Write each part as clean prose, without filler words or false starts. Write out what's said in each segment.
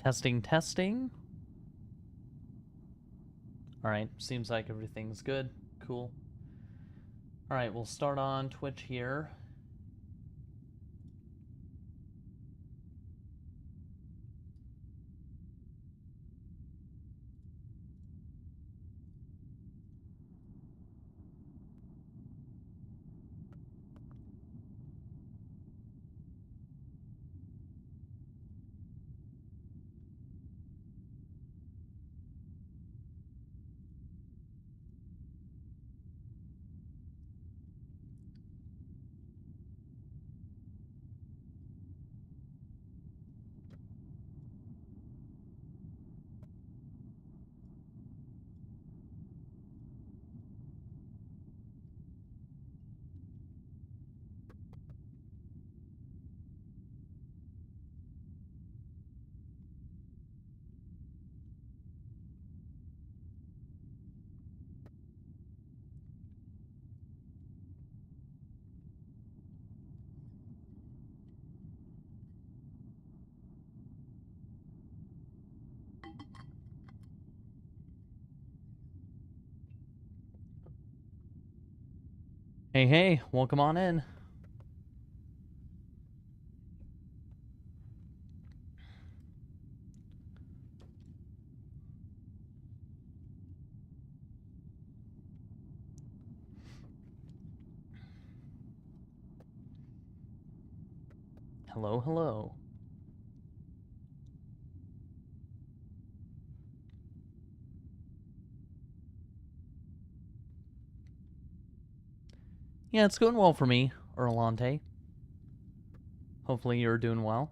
Testing, testing. Alright, seems like everything's good. Cool. Alright, we'll start on Twitch here. Hey, welcome on in. Hello. Yeah, it's going well for me, Erlante. Hopefully you're doing well.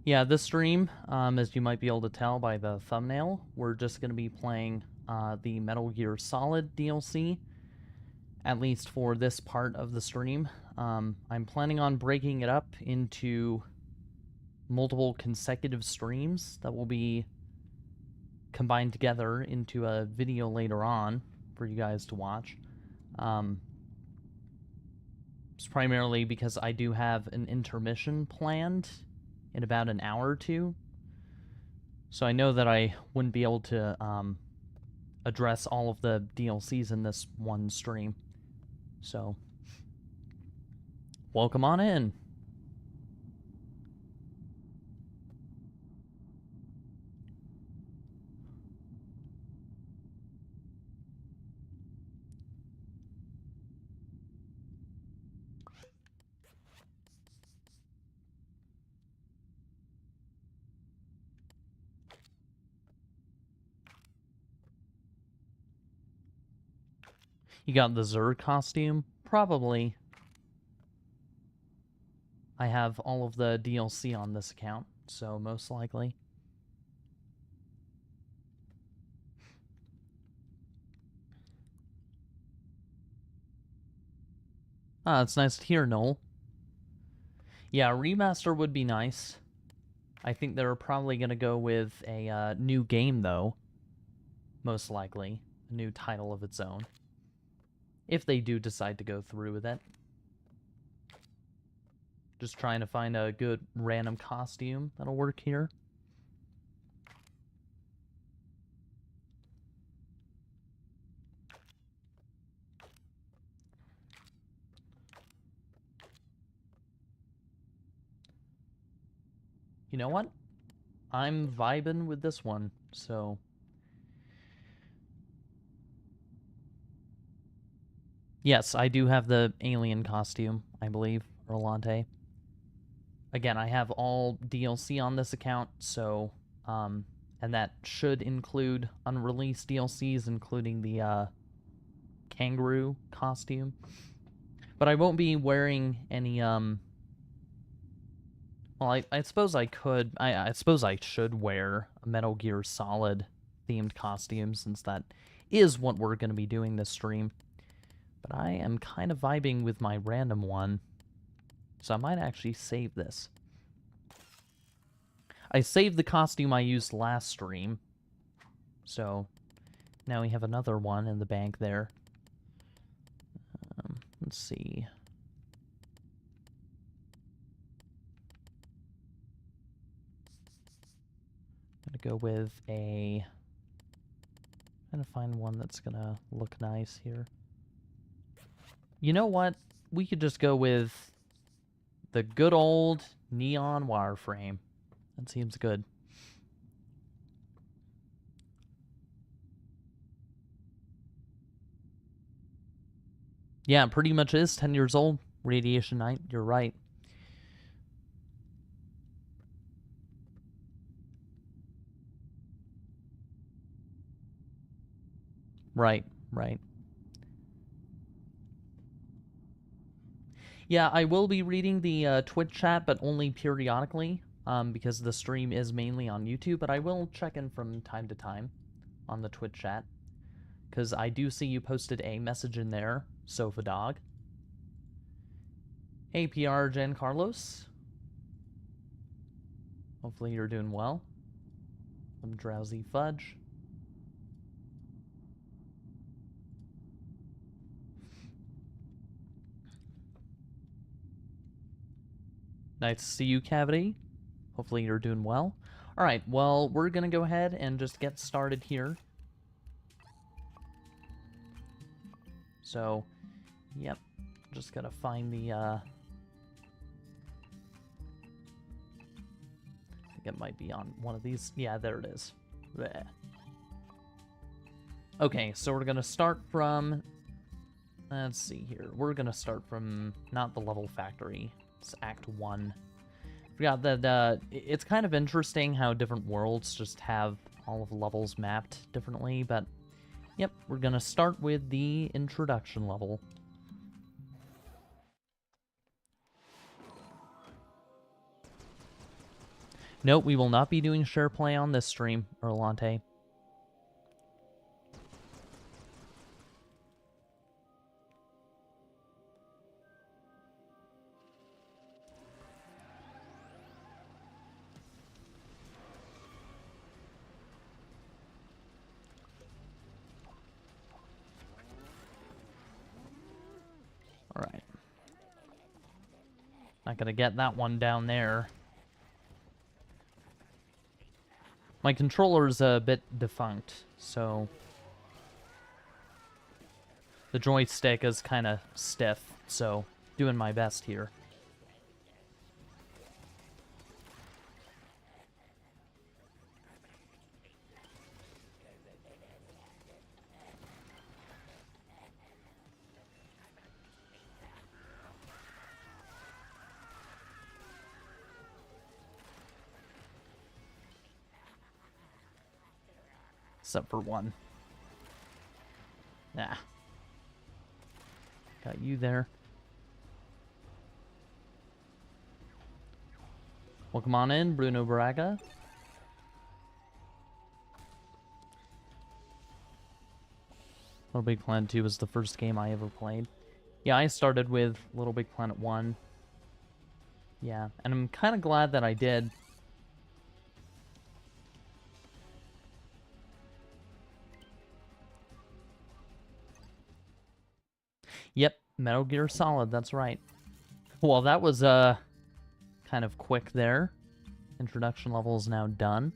Yeah, this stream, as you might be able to tell by the thumbnail, we're just going to be playing the Metal Gear Solid DLC, at least for this part of the stream. I'm planning on breaking it up into multiple consecutive streams that will be combined together into a video later on for you guys to watch. It's primarily because I do have an intermission planned in about an hour or two. So I know that I wouldn't be able to address all of the DLCs in this one stream. So, welcome on in. You got the Zerg costume? Probably. I have all of the DLC on this account, so most likely. Ah, it's nice to hear, Noel. Yeah, remaster would be nice. I think they're probably going to go with a new game, though. Most likely. A new title of its own. If they do decide to go through with it. Just trying to find a good random costume that'll work here. You know what? I'm vibing with this one, so... Yes, I do have the alien costume, I believe, Rolante. Again, I have all DLC on this account, so... and that should include unreleased DLCs, including the, kangaroo costume. But I won't be wearing any, Well, I suppose I could... I suppose I should wear a Metal Gear Solid themed costume, since that is what we're going to be doing this stream. But I am kind of vibing with my random one, so I might actually save this. I saved the costume I used last stream, so now we have another one in the bank there. Let's see. go with a... Trying to find one that's gonna look nice here. You know what? We could just go with the good old neon wireframe. That seems good. Yeah, it pretty much is 10 years old. Radiation Night, you're right. Right, right. Yeah, I will be reading the Twitch chat, but only periodically, because the stream is mainly on YouTube, but I will check in from time to time on the Twitch chat, because I do see you posted a message in there, Sofa Dog. Hey, PR Jen Carlos. Hopefully you're doing well. I'm Drowsy Fudge. Nice to see you, Cavity. Hopefully you're doing well. Alright, well, we're gonna go ahead and just get started here. So, yep, just gotta find the, I think it might be on one of these. Yeah, there it is. Blech. Okay, so we're gonna start from, let's see here. We're gonna start from, not the level factory. It's Act 1. Forgot that it's kind of interesting how different worlds just have all of the levels mapped differently, but yep, we're gonna start with the introduction level. Nope, we will not be doing share play on this stream, Erlante. Alright. Not gonna get that one down there. My controller's a bit defunct, so the joystick is kind of stiff, so doing my best here. Except for one. Nah. Got you there. Welcome on in, Bruno Braga. LittleBigPlanet 2 was the first game I ever played. Yeah, I started with LittleBigPlanet 1. Yeah, and I'm kind of glad that I did. Yep, Metal Gear Solid, that's right. Well, that was kind of quick there. Introduction level is now done.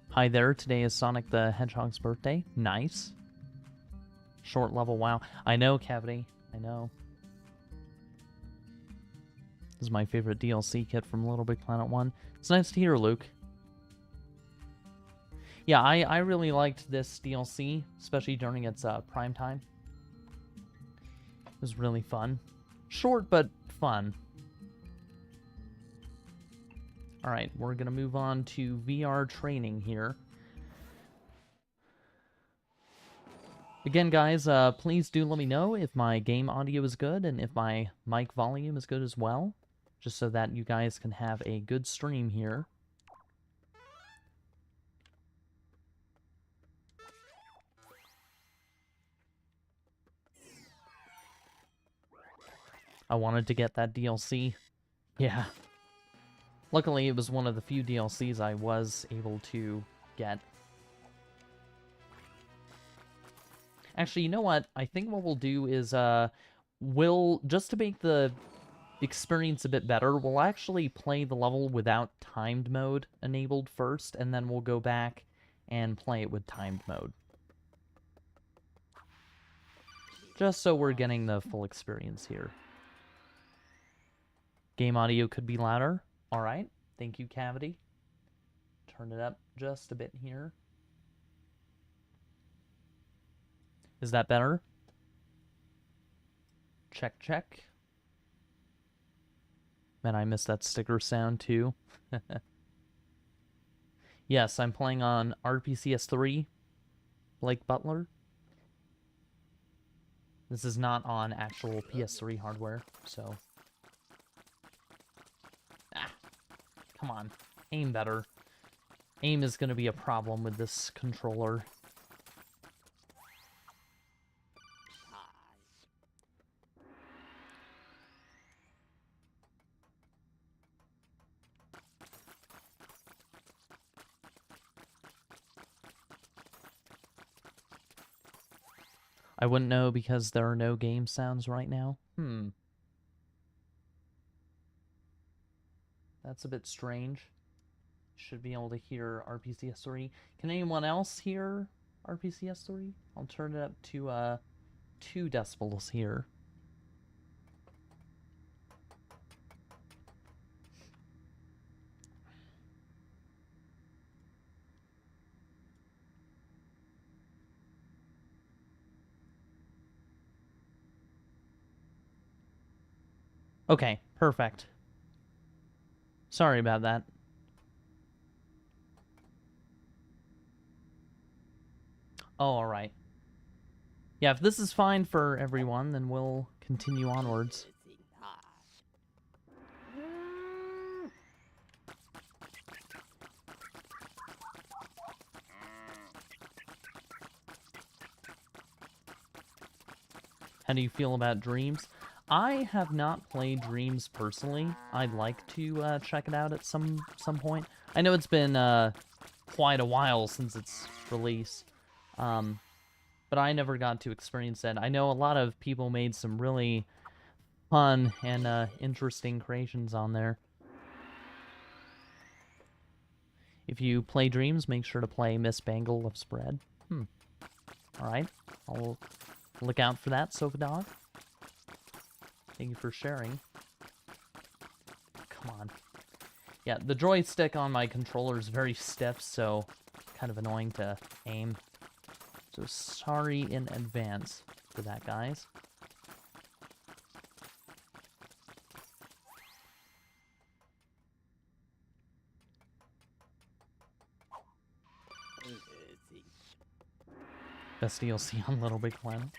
Hi there, today is Sonic the Hedgehog's birthday. Nice. Short level, wow. I know, Cavity, I know. This is my favorite DLC kit from LittleBigPlanet 1. It's nice to hear, Luke. Yeah, I really liked this DLC, especially during its prime time. It was really fun. Short, but fun. Alright, we're going to move on to VR training here. Again, guys, please do let me know if my game audio is good and if my mic volume is good as well, just so that you guys can have a good stream here. I wanted to get that DLC. Yeah. Luckily, it was one of the few DLCs I was able to get. Actually, you know what? I think what we'll do is, we'll, just to make the experience a bit better, we'll actually play the level without timed mode enabled first, and then we'll go back and play it with timed mode. Just so we're getting the full experience here. Game audio could be louder. Alright, thank you, Cavity. Turn it up just a bit here. Is that better? Check, check. Man, I missed that sticker sound too. Yes, I'm playing on RPCS3, Blake Butler. This is not on actual PS3 hardware, so... Ah, come on. Aim better. Aim is going to be a problem with this controller. I wouldn't know because there are no game sounds right now. That's a bit strange. Should be able to hear RPCS3. Can anyone else hear RPCS3? I'll turn it up to 2 decibels here. Okay, perfect. Sorry about that. Oh, alright. Yeah, if this is fine for everyone, then we'll continue onwards. How do you feel about Dreams? I have not played Dreams personally. I'd like to check it out at some point. I know it's been quite a while since its release, but I never got to experience it. I know a lot of people made some really fun and interesting creations on there. If you play Dreams, make sure to play Miss Bangle Loves Bread. Alright, I'll look out for that, Sofa Dog. Thank you for sharing. Come on. Yeah, the joystick on my controller is very stiff, so kind of annoying to aim. So sorry in advance for that, guys. Best DLC on LittleBigPlanet.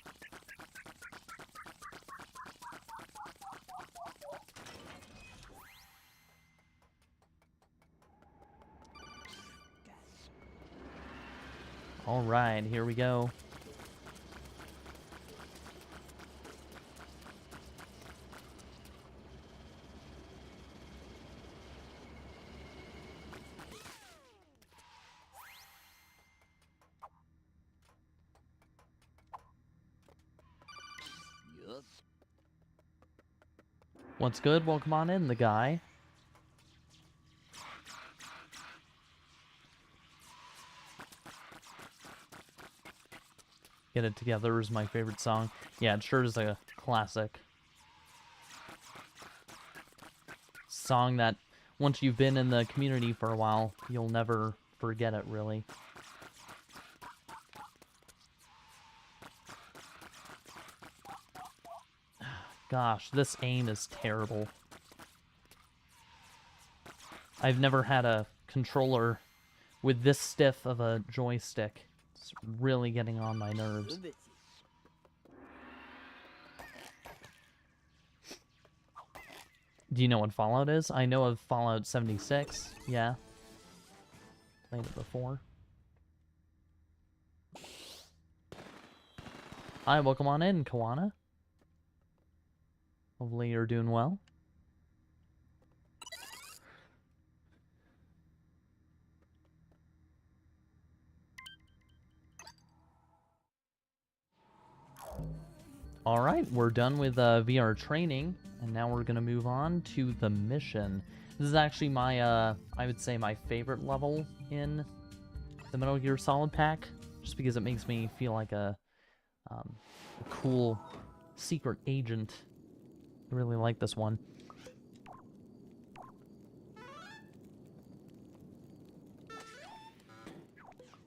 Alright, here we go. What's good? Welcome on in, the guy. Get It Together is my favorite song. Yeah, it sure is a classic. Song that, once you've been in the community for a while, you'll never forget it, really. Gosh, this aim is terrible. I've never had a controller with this stiff of a joystick. It's really getting on my nerves. Do you know what Fallout is? I know of Fallout 76. Yeah. Played it before. Hi, welcome on in, Kawana. Hopefully you're doing well. Alright, we're done with VR training, and now we're gonna move on to the mission. This is actually my, I would say my favorite level in the Metal Gear Solid pack, just because it makes me feel like a cool secret agent. I really like this one.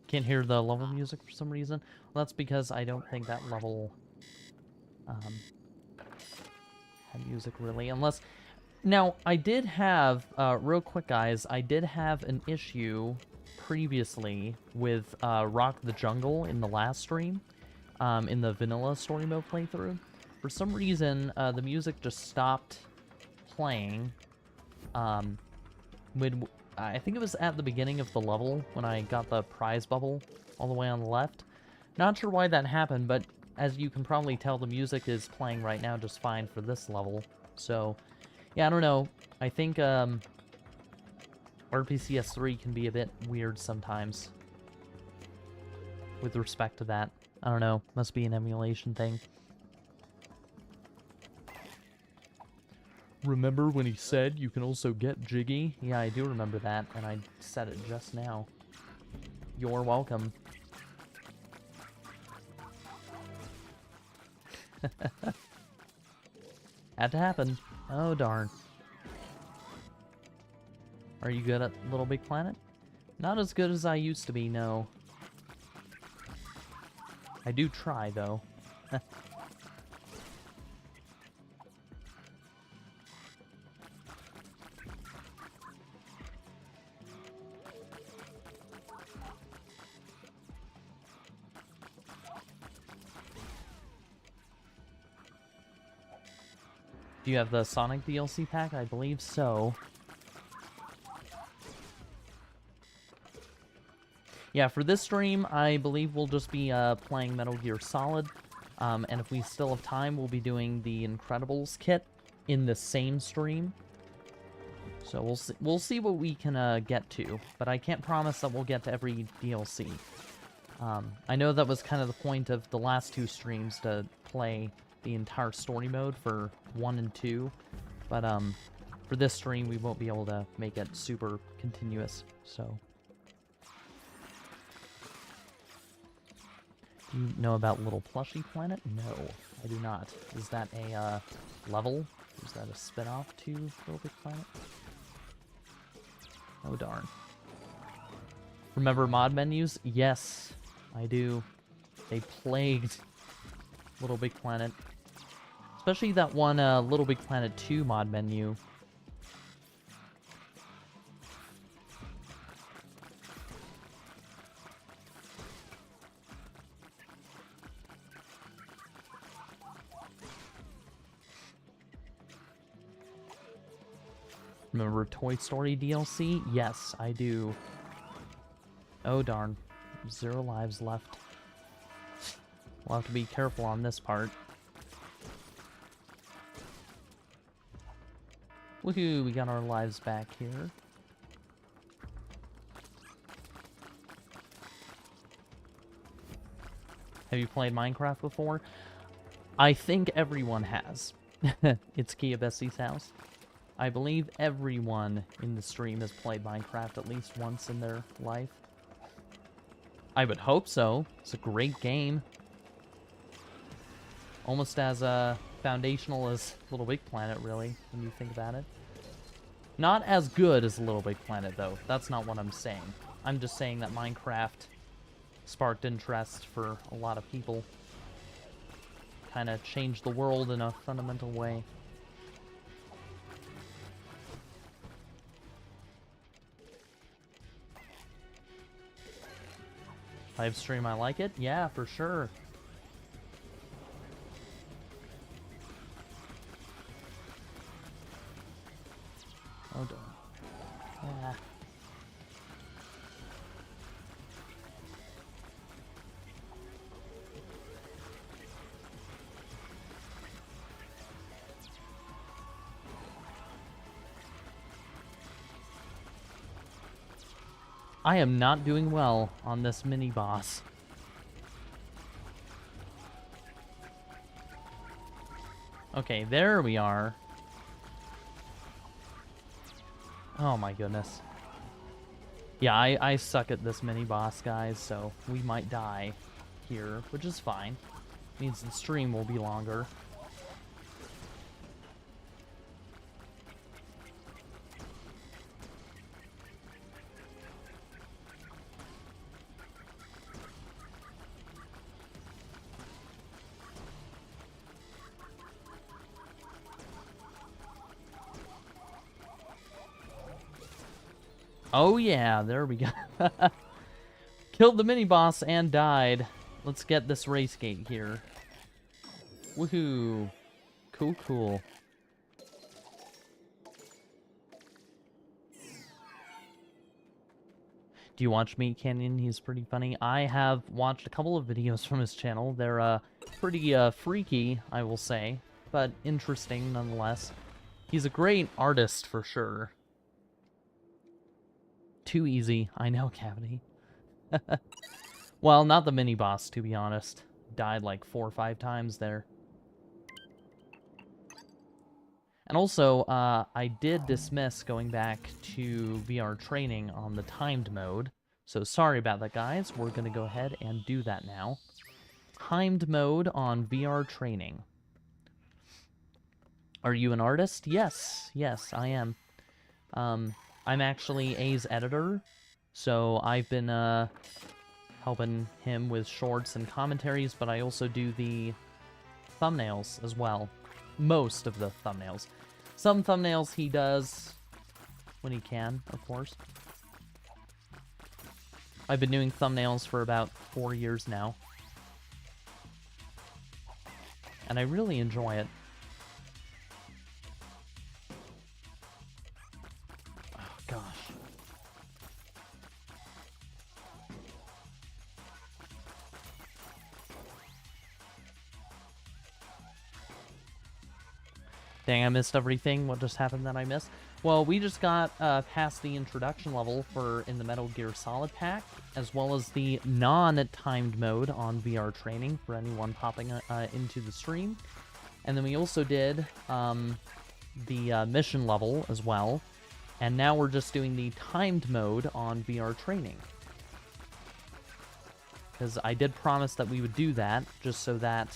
Can't hear the level music for some reason. Well, that's because I don't think that level had music really, unless... Now, I did have, real quick guys, I did have an issue previously with Rock the Jungle in the last stream, in the vanilla story mode playthrough. For some reason, the music just stopped playing. I think it was at the beginning of the level when I got the prize bubble all the way on the left. Not sure why that happened, but as you can probably tell, the music is playing right now just fine for this level. So, yeah, I don't know. I think RPCS 3 can be a bit weird sometimes with respect to that. I don't know. Must be an emulation thing. Remember when he said you can also get jiggy? Yeah, I do remember that, and I said it just now. You're welcome. Had to happen. Oh, darn. Are you good at LittleBigPlanet? Not as good as I used to be, no. I do try, though. Do you have the Sonic DLC pack? I believe so. Yeah, for this stream, I believe we'll just be playing Metal Gear Solid. And if we still have time, we'll be doing the Incredibles kit in the same stream. So we'll see what we can get to. But I can't promise that we'll get to every DLC. I know that was kind of the point of the last two streams, to play the entire story mode for 1 and 2, but for this stream we won't be able to make it super continuous, so. Do you know about Little Plushy Planet? No, I do not. Is that a level? Is that a spin-off to LittleBigPlanet? Oh darn. Remember mod menus? Yes, I do. They plagued LittleBigPlanet. Especially that one LittleBigPlanet 2 mod menu. Remember Toy Story DLC? Yes, I do. Oh darn. 0 lives left. We'll have to be careful on this part. Woohoo, we got our lives back here. Have you played Minecraft before? I think everyone has. It's Kia Bessie's house. I believe everyone in the stream has played Minecraft at least once in their life. I would hope so. It's a great game. Almost as foundational as LittleBigPlanet, really, when you think about it. Not as good as LittleBigPlanet, though. That's not what I'm saying. I'm just saying that Minecraft sparked interest for a lot of people. Kind of changed the world in a fundamental way. Live stream, I like it? Yeah, for sure. Oh, darn. Yeah. I am not doing well on this mini-boss. Okay, there we are. Oh my goodness. Yeah, I suck at this mini-boss, guys, so we might die here, which is fine. Means the stream will be longer. Oh yeah, there we go. Killed the mini-boss and died. Let's get this race gate here. Woohoo. Cool, cool. Do you watch Meat Canyon? He's pretty funny. I have watched a couple of videos from his channel. They're pretty freaky, I will say, but interesting nonetheless. He's a great artist for sure. Too easy. I know, Cavity. Well, not the mini-boss, to be honest. Died like 4 or 5 times there. And also, I did dismiss going back to VR training on the timed mode. So sorry about that, guys. We're going to go ahead and do that now. Timed mode on VR training. Are you an artist? Yes. Yes, I am. I'm actually A's editor, so I've been helping him with shorts and commentaries, but I also do the thumbnails as well. Most of the thumbnails. Some thumbnails he does when he can, of course. I've been doing thumbnails for about 4 years now. And I really enjoy it. Oh, gosh. Dang, I missed everything. What just happened that I missed? Well, we just got past the introduction level in the Metal Gear Solid pack, as well as the non-timed mode on VR training for anyone popping into the stream. And then we also did the mission level as well. And now we're just doing the timed mode on VR training. Because I did promise that we would do that, just so that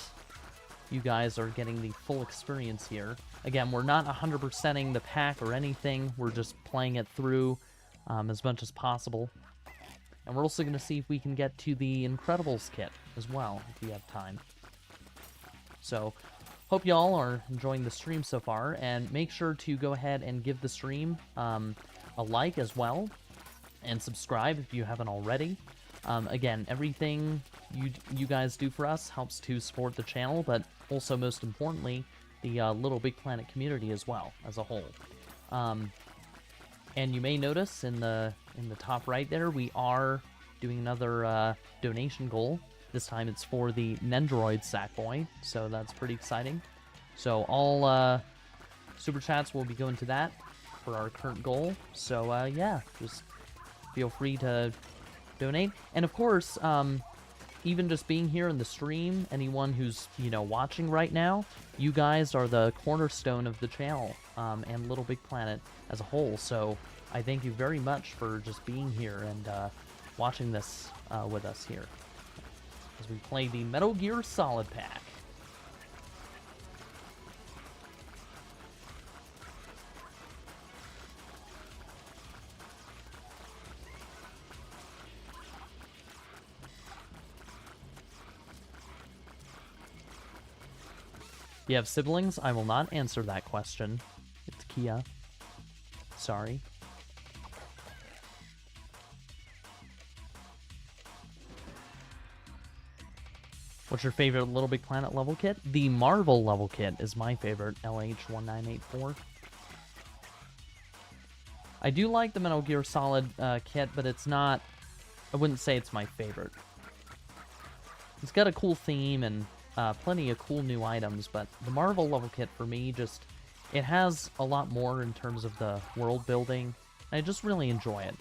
you guys are getting the full experience here. Again, we're not 100%ing the pack or anything. We're just playing it through as much as possible. And we're also going to see if we can get to the Incredibles kit as well, if we have time. So, hope y'all are enjoying the stream so far. And make sure to go ahead and give the stream a like as well. And subscribe if you haven't already. Again, everything you guys do for us helps to support the channel, but also, most importantly, the LittleBigPlanet community as well, as a whole. And you may notice in the top right there, we are doing another donation goal. This time it's for the Nendoroid Sackboy, so that's pretty exciting. So all Super Chats will be going to that for our current goal. So yeah, just feel free to donate. And of course, even just being here in the stream, anyone who's, watching right now, you guys are the cornerstone of the channel, and LittleBigPlanet as a whole. So I thank you very much for just being here and watching this with us here as we play the Metal Gear Solid pack. You have siblings? I will not answer that question. It's Kia. Sorry. What's your favorite LittleBigPlanet level kit? The Marvel level kit is my favorite, LH1984. I do like the Metal Gear Solid kit, but it's not... I wouldn't say it's my favorite. It's got a cool theme and plenty of cool new items, but the Marvel level kit for me just... It has a lot more in terms of the world building. I just really enjoy it.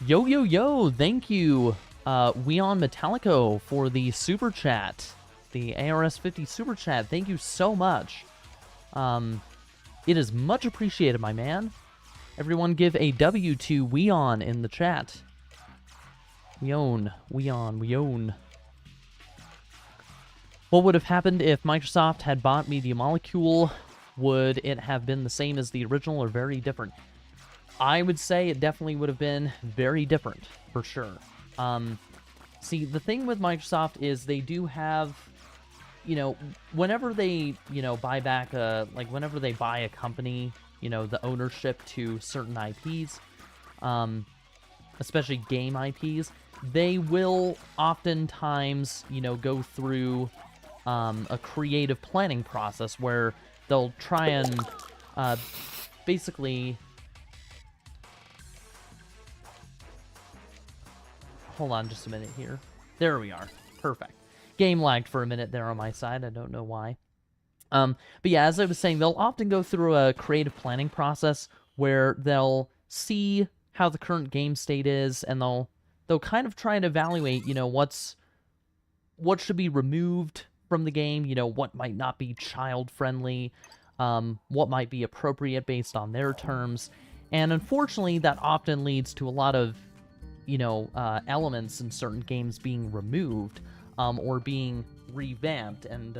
Yo, yo, yo! Thank you, Weon Metallico for the super chat, the ARS 50 super chat. Thank you so much. It is much appreciated, my man. Everyone give a W to Weon in the chat. Weon. What would have happened if Microsoft had bought Media Molecule? Would it have been the same as the original or very different? I would say it definitely would have been very different, for sure. See, the thing with Microsoft is they do have, you know, whenever they, you know, buy back whenever they buy a company, you know, the ownership to certain IPs, especially game IPs, they will oftentimes, you know, go through a creative planning process where they'll try and basically... Hold on just a minute here. There we are. Perfect. Game lagged for a minute there on my side. I don't know why. But yeah, as I was saying, they'll often go through a creative planning process where they'll see how the current game state is, and they'll kind of try and evaluate, you know, what should be removed from the game, you know, what might not be child-friendly, what might be appropriate based on their terms. And unfortunately, that often leads to a lot of, you know, elements in certain games being removed or being revamped, and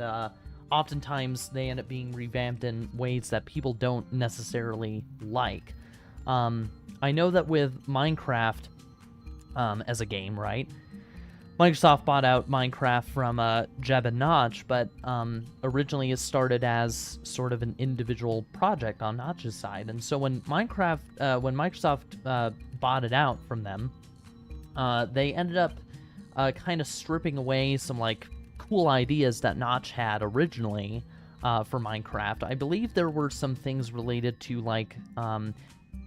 oftentimes they end up being revamped in ways that people don't necessarily like. I know that with Minecraft as a game, right? Microsoft bought out Minecraft from Jeb and Notch, but originally it started as sort of an individual project on Notch's side. And so when Microsoft bought it out from them, they ended up kind of stripping away some, like, cool ideas that Notch had originally for Minecraft. I believe there were some things related to, like,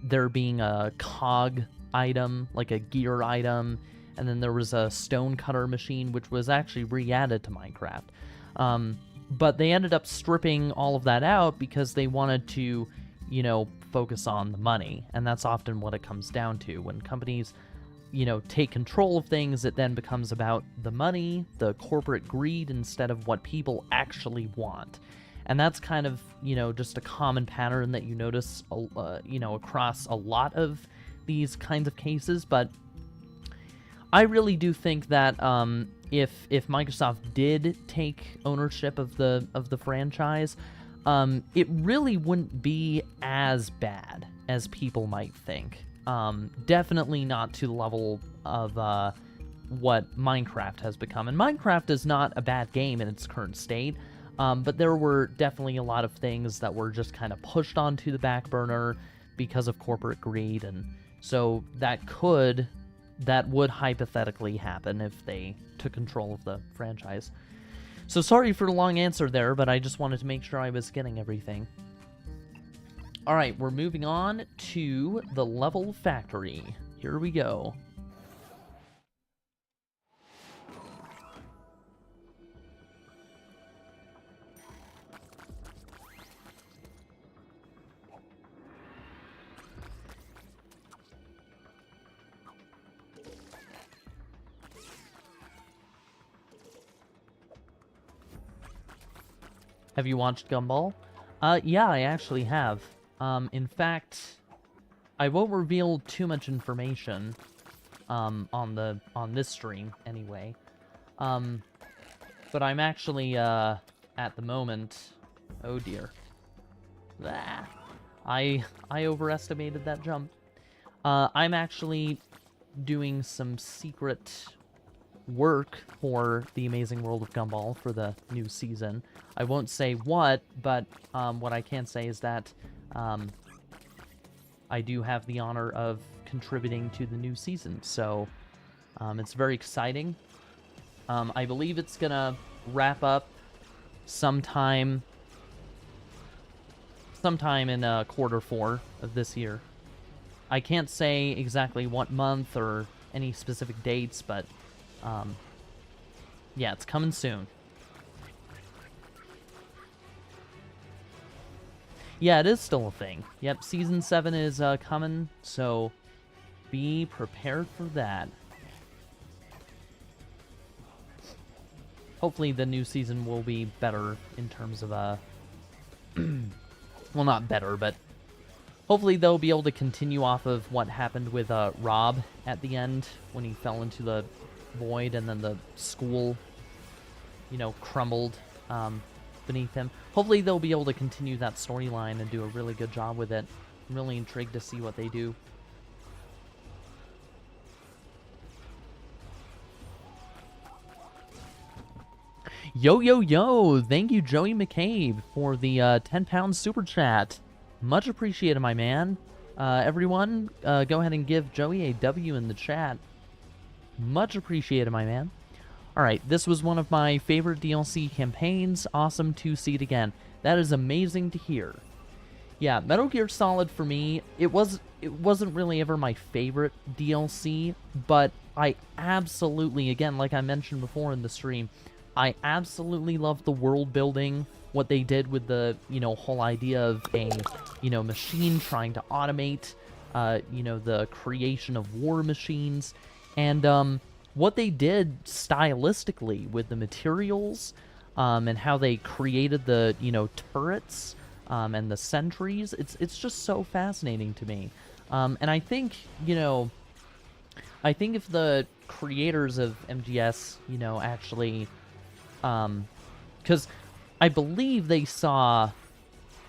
there being a cog item, like a gear item, and then there was a stone cutter machine, which was actually re-added to Minecraft. But they ended up stripping all of that out because they wanted to, you know, focus on the money. And that's often what it comes down to. When companies, you know, take control of things, it then becomes about the money, the corporate greed, instead of what people actually want. And that's kind of, you know, just a common pattern that you notice, you know, across a lot of these kinds of cases. But I really do think that if Microsoft did take ownership of the franchise, it really wouldn't be as bad as people might think. Definitely not to the level of what Minecraft has become. And Minecraft is not a bad game in its current state, but there were definitely a lot of things that were just kind of pushed onto the back burner because of corporate greed, and so that would hypothetically happen if they took control of the franchise. So sorry for the long answer there, but I just wanted to make sure I was getting everything. Alright, we're moving on to the level factory. Here we go. Have you watched Gumball? Yeah, I actually have. In fact, I won't reveal too much information on this stream anyway. But I'm actually at the moment. Oh dear. Ah, I overestimated that jump. I'm actually doing some secret work for The Amazing World of Gumball for the new season. I won't say what, but what I can say is that I do have the honor of contributing to the new season, so it's very exciting. I believe it's gonna wrap up sometime in Q4 of this year. I can't say exactly what month or any specific dates, but yeah, it's coming soon. Yeah, it is still a thing. Yep, Season 7 is coming, so be prepared for that. hopefully the new season will be better in terms of, well, not better, but hopefully they'll be able to continue off of what happened with Rob at the end when he fell into the void and then the school, you know, crumbled beneath him. Hopefully they'll be able to continue that storyline and do a really good job with it. I'm really intrigued to see what they do. Yo, yo, yo! Thank you, Joey McCabe, for the £10 super chat. Much appreciated, my man. Everyone, go ahead and give Joey a W in the chat. Much appreciated, my man. Alright, this was one of my favorite DLC campaigns. Awesome to see it again. That is amazing to hear. Yeah, Metal Gear Solid for me, it wasn't really ever my favorite DLC, but I absolutely, again, like I mentioned before in the stream, I absolutely love the world building, what they did with the, you know, whole idea of a, you know, machine trying to automate, you know, the creation of war machines, and what they did stylistically with the materials, and how they created the, you know, turrets, and the sentries. It's just so fascinating to me. And I think, you know, I think if the creators of MGS, you know, actually, because I believe they saw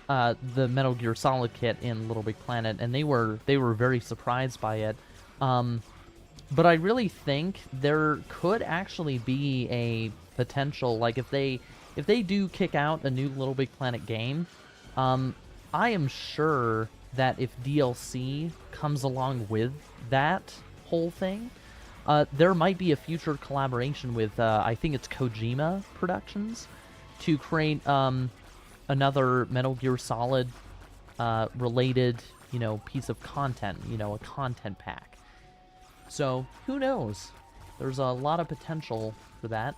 the Metal Gear Solid kit in LittleBigPlanet, and they were very surprised by it. But I really think there could actually be a potential, like if they do kick out a new LittleBigPlanet game, I am sure that if DLC comes along with that whole thing, there might be a future collaboration with, I think it's Kojima Productions, to create another Metal Gear Solid related, you know, piece of content, you know, a content pack. So, who knows? There's a lot of potential for that.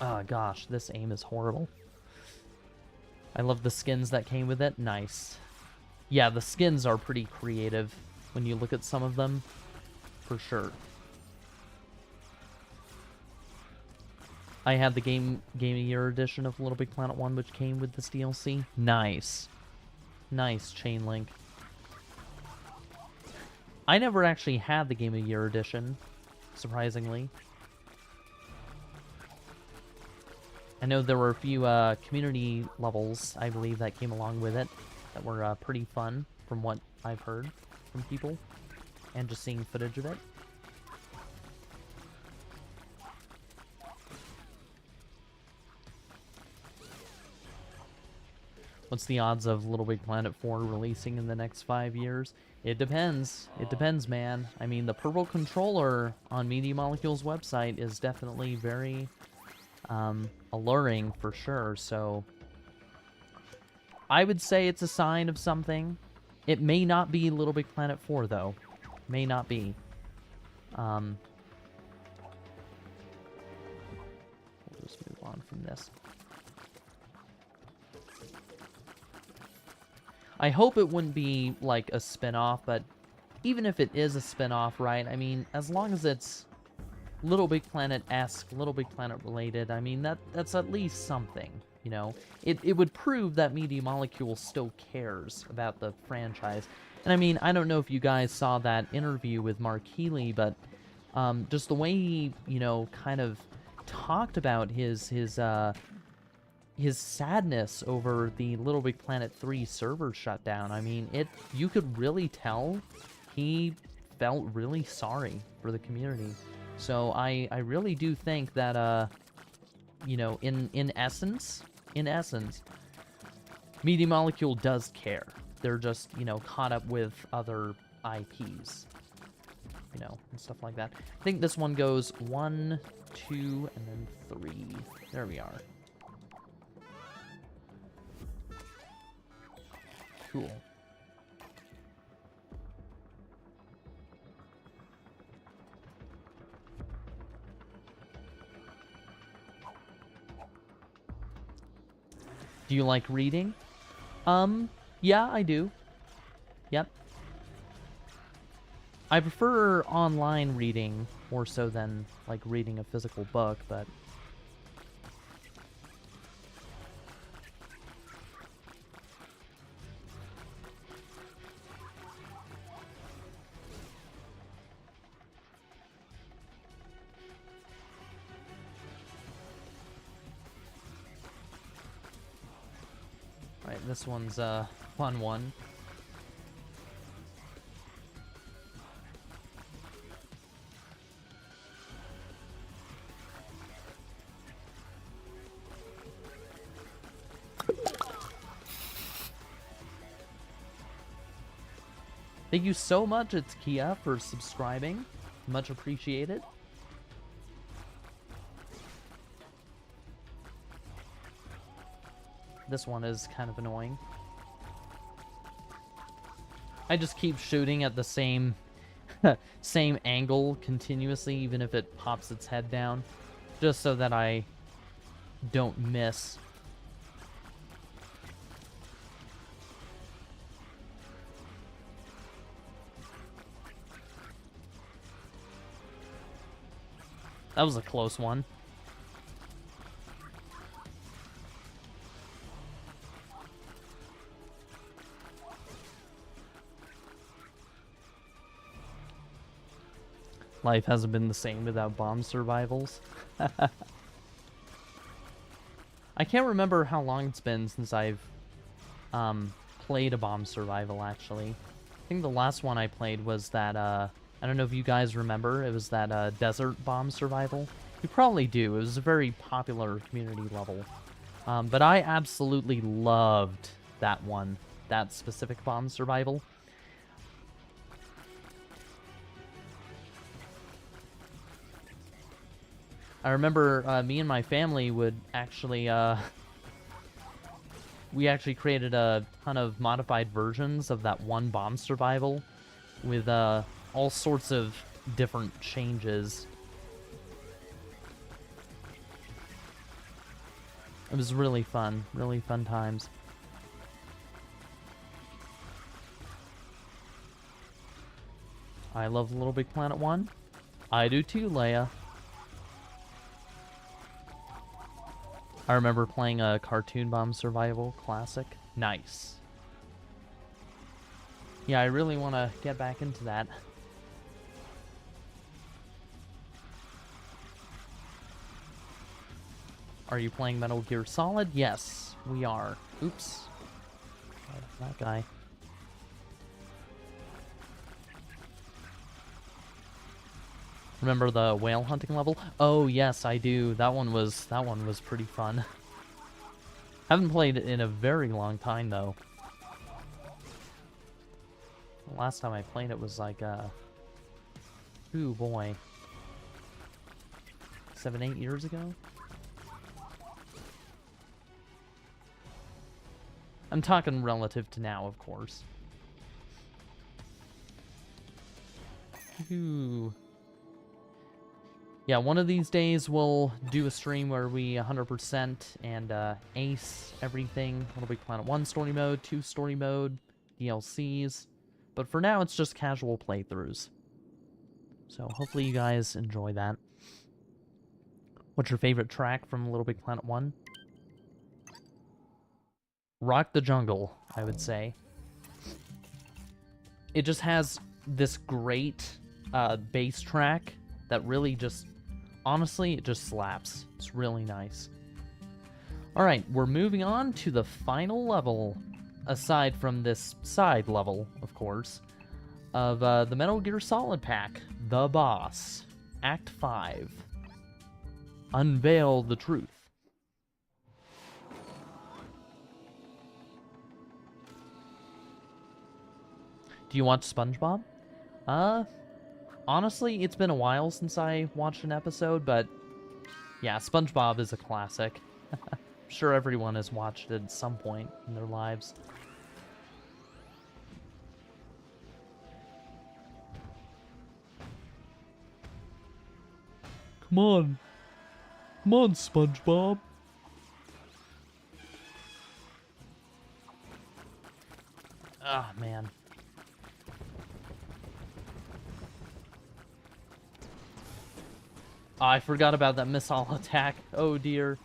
Oh gosh, this aim is horrible. I love the skins that came with it. Nice. Yeah, the skins are pretty creative when you look at some of them, for sure. I had the Game of Year edition of LittleBigPlanet 1, which came with this DLC. Nice. Nice, Chainlink. I never actually had the Game of Year edition, surprisingly. I know there were a few community levels, I believe, that came along with it that were pretty fun, from what I've heard from people, and just seeing footage of it. What's the odds of LittleBigPlanet 4 releasing in the next 5 years? It depends. It depends, man. I mean, the purple controller on Media Molecule's website is definitely very alluring for sure, so I would say it's a sign of something. It may not be LittleBigPlanet 4, though. May not be. We'll just move on from this. I hope it wouldn't be, like, a spin-off, but even if it is a spin-off, right, I mean, as long as it's LittleBigPlanet-esque, LittleBigPlanet related, I mean, that's at least something, you know? It would prove that Media Molecule still cares about the franchise. And I mean, I don't know if you guys saw that interview with Mark Healy, but just the way he, you know, kind of talked about his sadness over the LittleBigPlanet 3 server shutdown. I mean, you could really tell he felt really sorry for the community. So I really do think that, you know, in essence, Media Molecule does care. They're just, you know, caught up with other IPs, you know, and stuff like that. I think this one goes 1, 2, and then 3. There we are. Cool. Do you like reading? Yeah, I do. Yep. I prefer online reading more so than, like, reading a physical book, but... Alright, this one's a fun one. Thank you so much, it's Kia, for subscribing. Much appreciated. This one is kind of annoying. I just keep shooting at the same same angle continuously, even if it pops its head down, just so that I don't miss. That was a close one. Life hasn't been the same without bomb survivals. I can't remember how long it's been since I've played a bomb survival, actually. I think the last one I played was that, I don't know if you guys remember, it was that desert bomb survival. You probably do, it was a very popular community level. But I absolutely loved that one, that specific bomb survival. I remember me and my family would actually, we actually created a ton of modified versions of that one bomb survival with all sorts of different changes. It was really fun times. I love LittleBigPlanet 1. I do too, Leia. I remember playing a Cartoon Bomb Survival Classic. Nice. Yeah, I really want to get back into that. Are you playing Metal Gear Solid? Yes, we are. Oops. Oh, that guy. Remember the whale hunting level? Oh yes, I do. That one was pretty fun. Haven't played it in a very long time though. The last time I played it was like ooh boy. 7-8 years ago? I'm talking relative to now, of course. Ooh. Yeah, one of these days we'll do a stream where we 100% and ace everything. LittleBigPlanet 1 story mode, 2 story mode, DLCs. But for now, it's just casual playthroughs. So hopefully you guys enjoy that. What's your favorite track from LittleBigPlanet 1? Rock the Jungle, I would say. It just has this great bass track that really just... Honestly, it just slaps. It's really nice. Alright, we're moving on to the final level, aside from this side level, of course, of the Metal Gear Solid pack, The Boss, Act 5. Unveil the truth. Do you watch SpongeBob? Honestly, it's been a while since I watched an episode, but yeah, SpongeBob is a classic. I'm sure everyone has watched it at some point in their lives. Come on. Come on, SpongeBob. Ah, man. Oh, I forgot about that missile attack. Oh dear.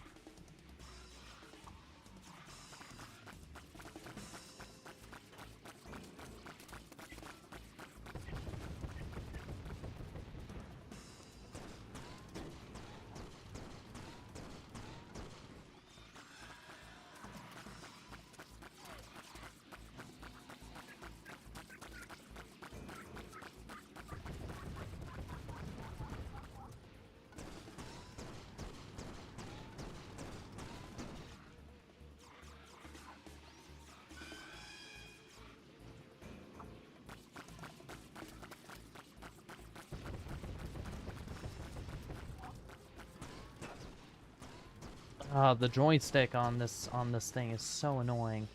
The joystick on this thing is so annoying.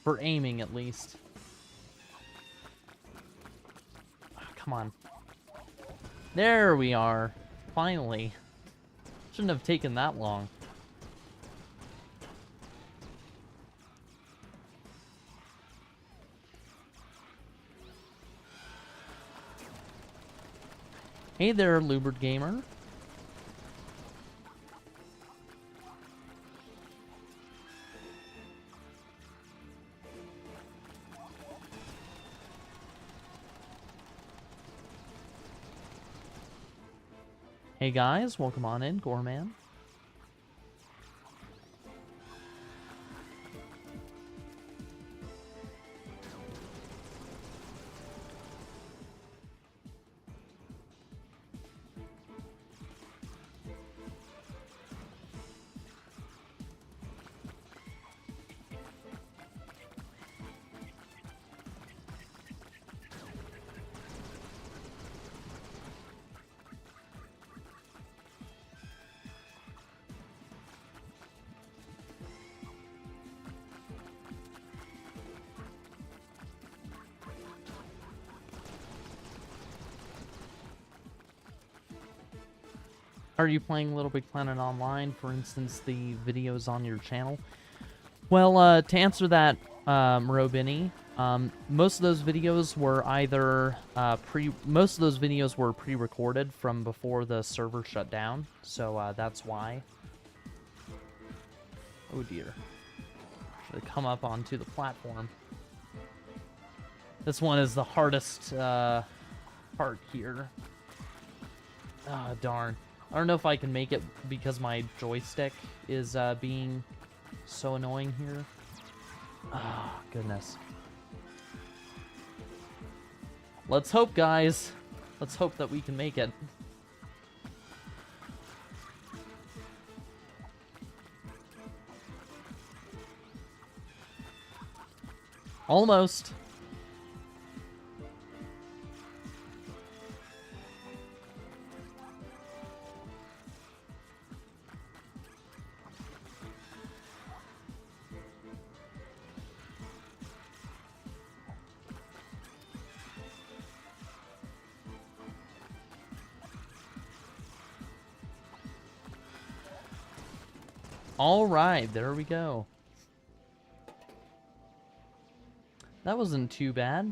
For aiming, at least. Oh, come on. There we are. Finally. Shouldn't have taken that long. Hey there, Lubert Gamer. Hey guys, welcome on in, Gorman. Are you playing LittleBigPlanet online, for instance, the videos on your channel? Well, to answer that, Morobini, most of those videos were either most of those videos were pre-recorded from before the server shut down, so that's why. Oh dear. Should have come up onto the platform. This one is the hardest part here. Ah, darn. I don't know if I can make it because my joystick is being so annoying here. Ah, goodness. Let's hope, guys. Let's hope that we can make it. Almost. All right, there we go. That wasn't too bad.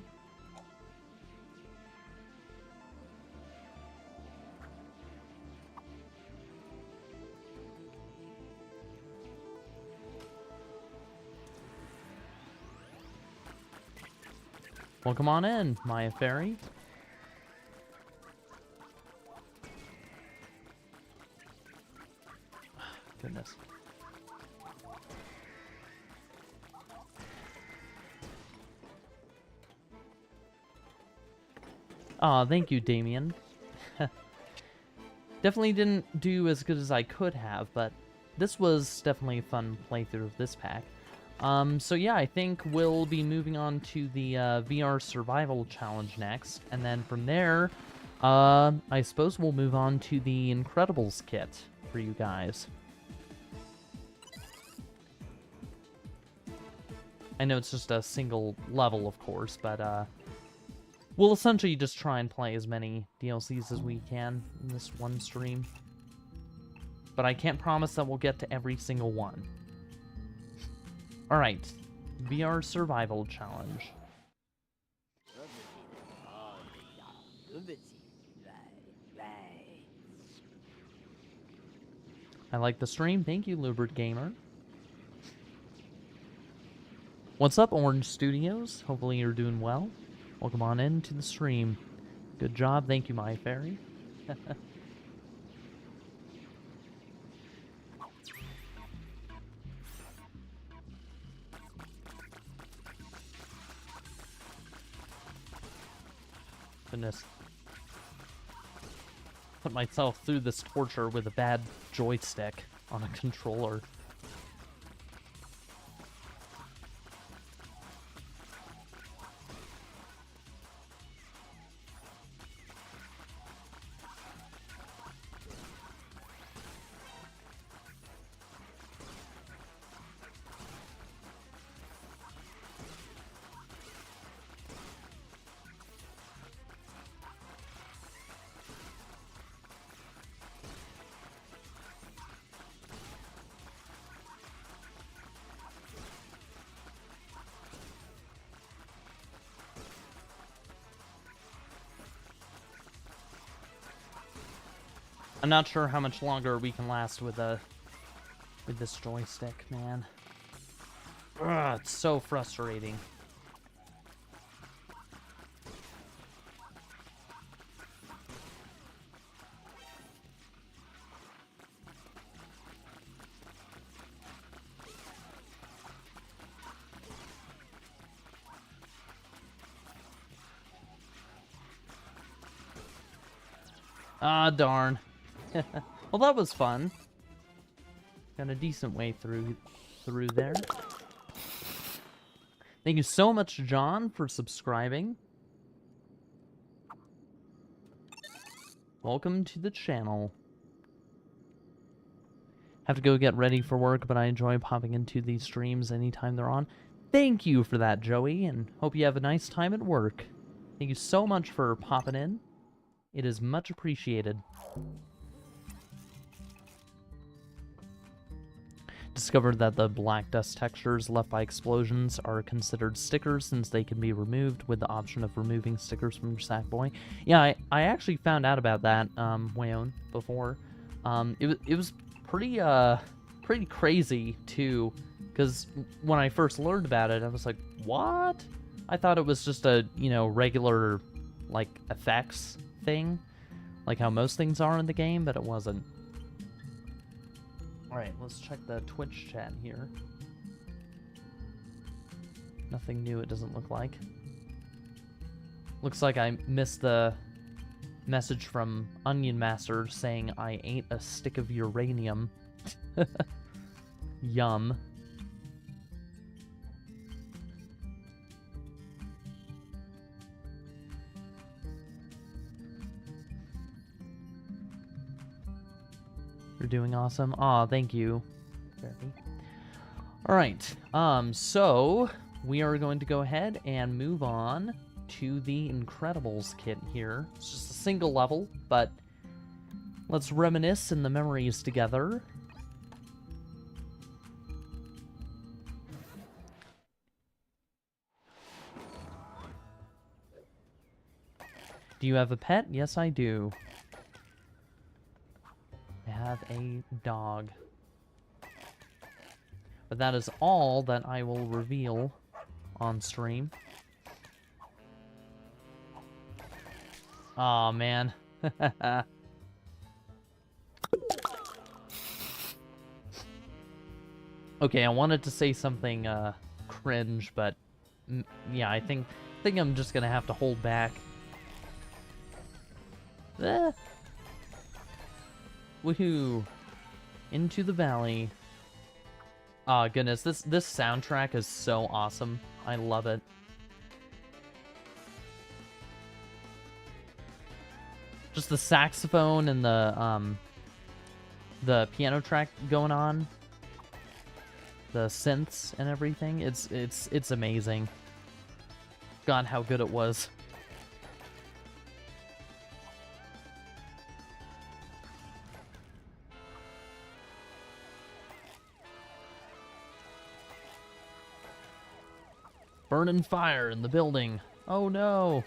Well, come on in, Maya Fairy. Goodness. Aw, thank you, Damien. Definitely didn't do as good as I could have, but this was definitely a fun playthrough of this pack. So yeah, I think we'll be moving on to the VR Survival Challenge next, and then from there, I suppose we'll move on to the Incredibles kit for you guys. I know it's just a single level, of course, but we'll essentially just try and play as many DLCs as we can in this one stream. But I can't promise that we'll get to every single one. Alright, VR Survival Challenge. I like the stream. Thank you, Lubert Gamer. What's up, Orange Studios? Hopefully you're doing well. Welcome on in to the stream. Good job. Thank you, my fairy. Goodness. Put myself through this torture with a bad joystick on a controller. I'm not sure how much longer we can last with this joystick, man. Ugh, it's so frustrating. Ah, darn. Well, that was fun. Got a decent way through there. Thank you so much, John, for subscribing. Welcome to the channel. Have to go get ready for work, but I enjoy popping into these streams anytime they're on. Thank you for that, Joey, and hope you have a nice time at work. Thank you so much for popping in. It is much appreciated. Discovered that the black dust textures left by explosions are considered stickers since they can be removed with the option of removing stickers from your Sackboy. Yeah, I actually found out about that, Wayon, before. It was pretty crazy, too, because when I first learned about it, I was like, what? I thought it was just a, regular, like, effects thing, like how most things are in the game, but it wasn't. Alright, let's check the Twitch chat here. Nothing new, it doesn't look like. Looks like I missed the message from Onion Master saying I ate a stick of uranium. Yum. You're doing awesome. Aw, thank you. Alright, so we are going to go ahead and move on to the Incredibles kit here. It's just a single level, but let's reminisce in the memories together. Do you have a pet? Yes, I do. I have a dog. But that is all that I will reveal on stream. Aw, man. Okay, I wanted to say something cringe, but yeah, I think I'm just gonna have to hold back. Woohoo! Into the valley. Oh goodness, this soundtrack is so awesome. I love it. Just the saxophone and the piano track going on, the synths and everything. It's amazing. God, how good it was. Burning fire in the building. Oh no.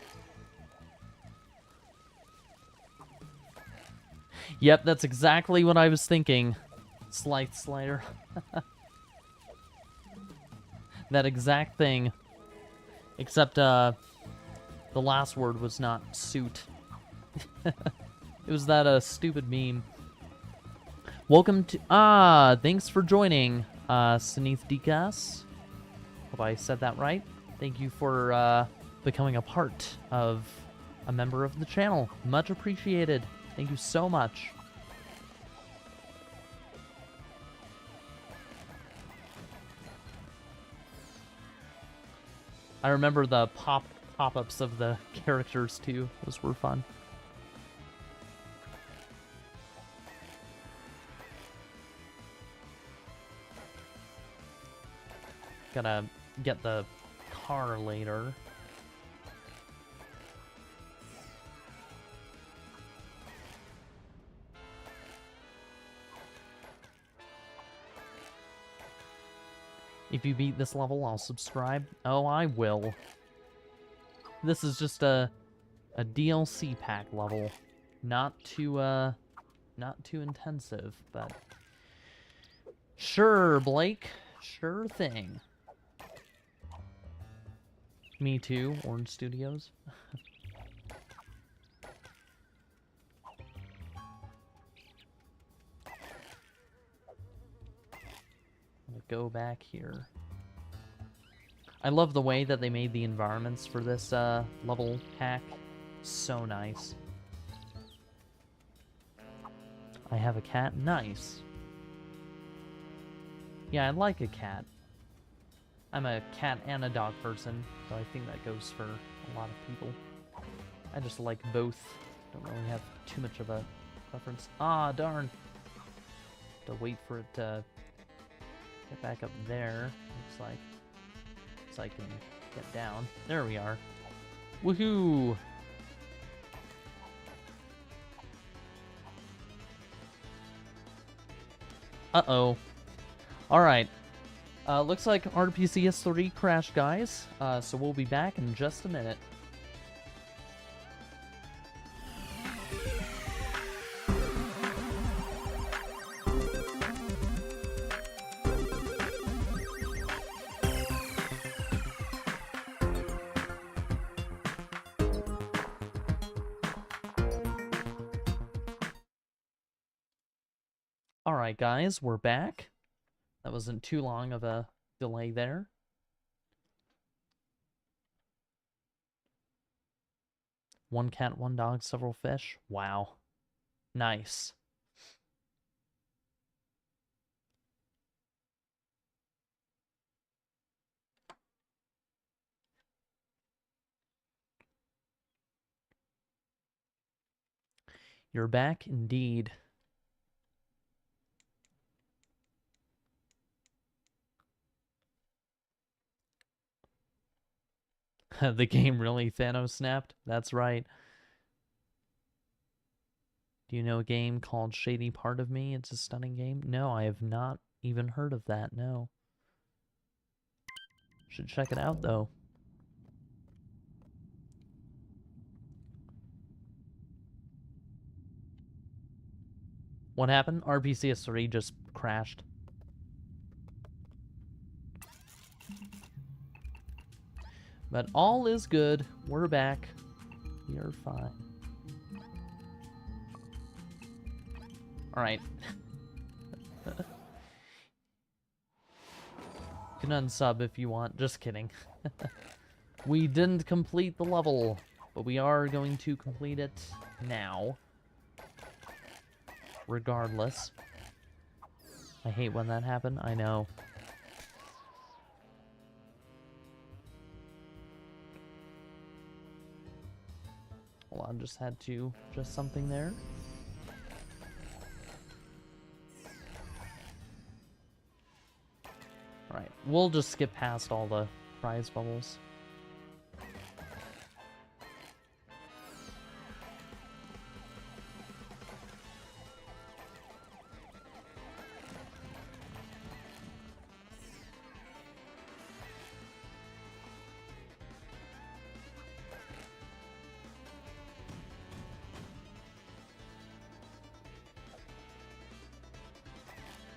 Yep, that's exactly what I was thinking. Slice Slayer. That exact thing. Except, the last word was not suit. It was that, stupid meme. Welcome to... thanks for joining, Sanith Dikas. Hope I said that right. Thank you for, becoming a part of a member of the channel. Much appreciated. Thank you so much. I remember the pop-ups of the characters too. Those were fun. Gotta get the car later. If you beat this level, I'll subscribe. Oh, I will. This is just a DLC pack level. Not too intensive, but... Sure, Blake. Sure thing. Me too, Orange Studios. Go back here. I love the way that they made the environments for this level pack. So nice. I have a cat. Nice. Yeah, I like a cat. I'm a cat and a dog person, so I think that goes for a lot of people. I just like both. Don't really have too much of a preference. Ah, darn. To wait for it to get back up there. Looks like. So I can get down. There we are. Woohoo! Uh-oh. Alright. Looks like RPCS3 crashed, guys. So we'll be back in just a minute. Alright guys, we're back. That wasn't too long of a delay there. One cat, one dog, several fish. Wow. Nice. You're back indeed. The game really Thanos snapped? That's right. Do you know a game called Shady Part of Me? It's a stunning game. No, I have not even heard of that, no. Should check it out, though. What happened? RPCS3 just crashed. But all is good. We're back. We are fine. Alright. You can unsub if you want. Just kidding. We didn't complete the level, but we are going to complete it now. Regardless. I hate when that happened. I know. Hold on, just had to adjust something there. Alright, we'll just skip past all the prize bubbles.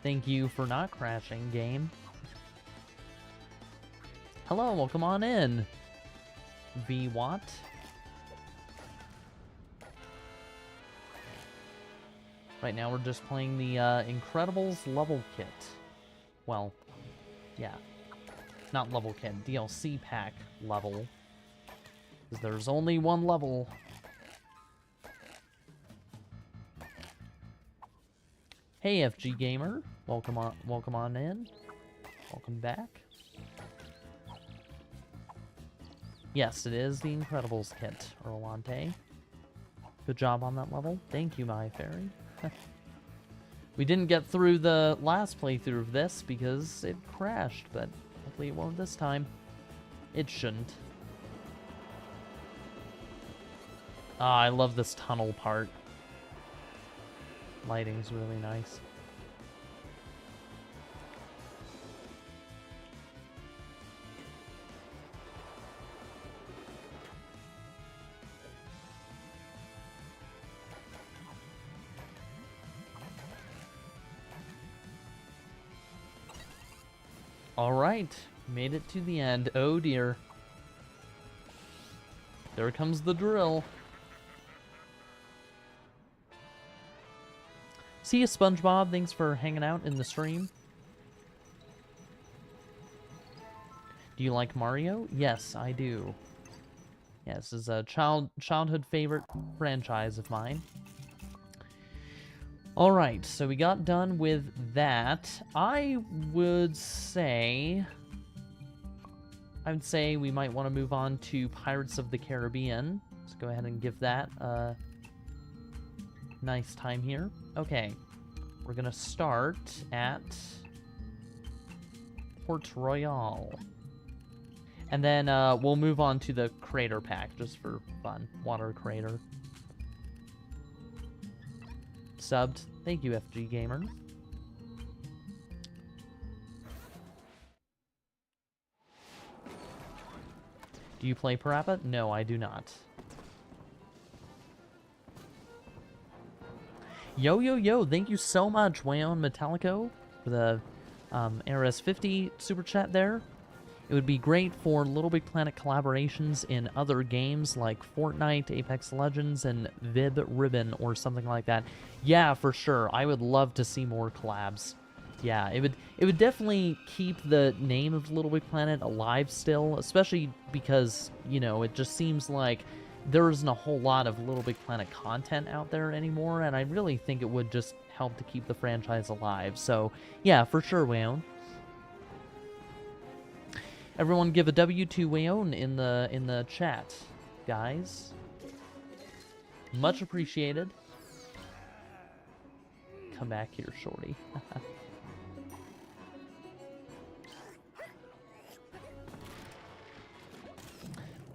Thank you for not crashing, game. Hello, welcome on in. V Watt. Right now we're just playing the Incredibles level kit. Well, yeah. Not level kit, DLC pack level. Because there's only one level. Hey FG Gamer, welcome on in. Welcome back. Yes, it is the Incredibles kit, Erlante. Good job on that level. Thank you, my fairy. We didn't get through the last playthrough of this because it crashed, but hopefully it won't this time. It shouldn't. Ah, I love this tunnel part. Lighting's really nice. Alright, made it to the end. Oh dear. There comes the drill. See you, SpongeBob. Thanks for hanging out in the stream. Do you like Mario? Yes, I do. Yes, it's a childhood favorite franchise of mine. Alright, so we got done with that. I would say we might want to move on to Pirates of the Caribbean. Let's go ahead and give that a nice time here. Okay, we're gonna start at Port Royal. And then we'll move on to the Crater Pack, just for fun. Water Crater. Subbed. Thank you, FG Gamer. Do you play Parappa? No, I do not. Yo, yo, yo, thank you so much, Wayon Metallico, for the RS50 super chat there. It would be great for Little Big Planet collaborations in other games like Fortnite, Apex Legends, and Vib Ribbon or something like that. Yeah, for sure. I would love to see more collabs. Yeah, it would definitely keep the name of Little Big Planet alive still, especially because, you know, it just seems like there isn't a whole lot of Little Big Planet content out there anymore, and I really think it would just help to keep the franchise alive. So, yeah, for sure, Wayon. Everyone give a W to Wayon in the chat, guys. Much appreciated. Come back here, shorty.